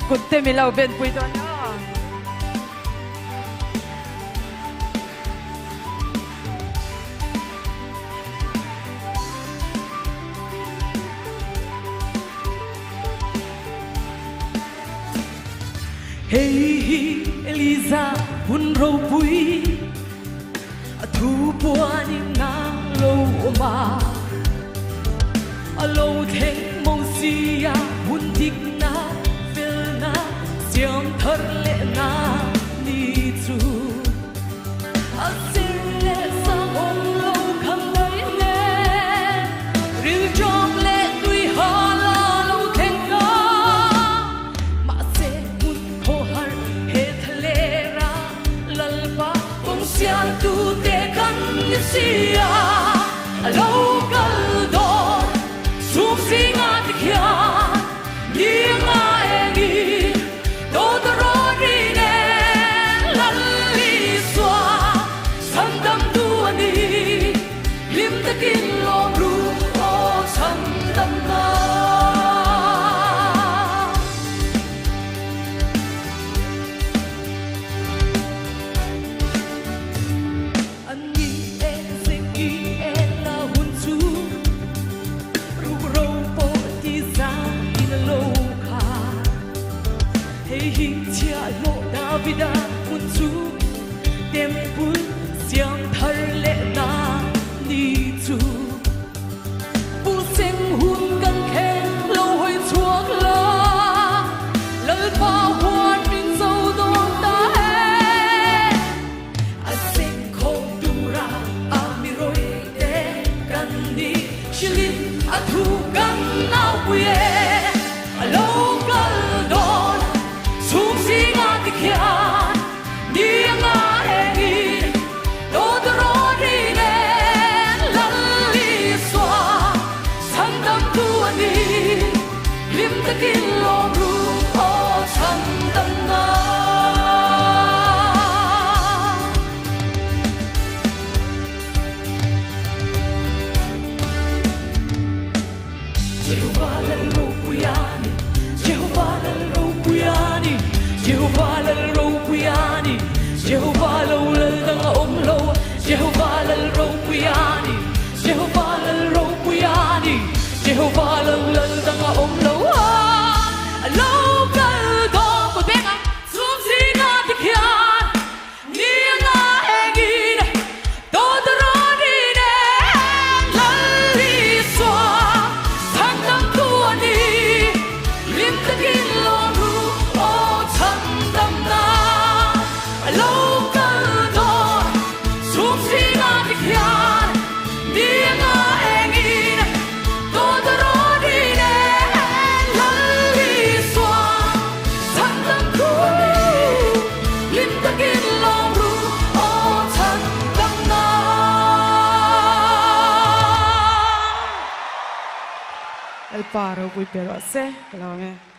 กุดเตมิเราเป็นปุยตัวน้อเฮ้ยเอลิซาหุ่นเราปุยทูปัวนินาโลมาโลเทงมงเสียหุ่นดิกนาเฟลนาเสียงเธอเลนานี่จูเสียงเลสามองโลคำไหนเน่หรือจอมเลตุยฮาลาโลเทงกามาเซหุ่นโคฮาร์เฮทเลราลัลปาปงเสียตูเตกันนิเสียโลกัลโดSingat kya niya egi dodorine laliswa sandam duani limtakin lomru o sandam na ani seki la hunchu chia lộ Davida muốn chú đem bún xiang thar lệ na đi chú bu sen hun gan khen lâu hồi chuộc la lời pha hoan min sâu đón ta a sen không du ra a mi rồi để gan đi chilin a thu gan na quê a lâu gal đón sum singat kya niya egi dodorine laliswa sandam tuani limtakin lomru o sandam na Jehovah lalropuyani Jehovah lalropuyani Jehovah lalropuyani Jehovah lalrodang omlo Jehovah lalropuyani Jehovah lalropuyani Jehovah lalrodang omlo local dog của bé ngắm xuống gì na thực hiện nia na egin to the road in lali swa sang nam tuani lim takin lomru o cham dam na local dog xuống gì na thực hiện nia na egin to the road in lali swa sang nam tuani lim takin lomru o cham dam na El paro, voy pero hace, que la van a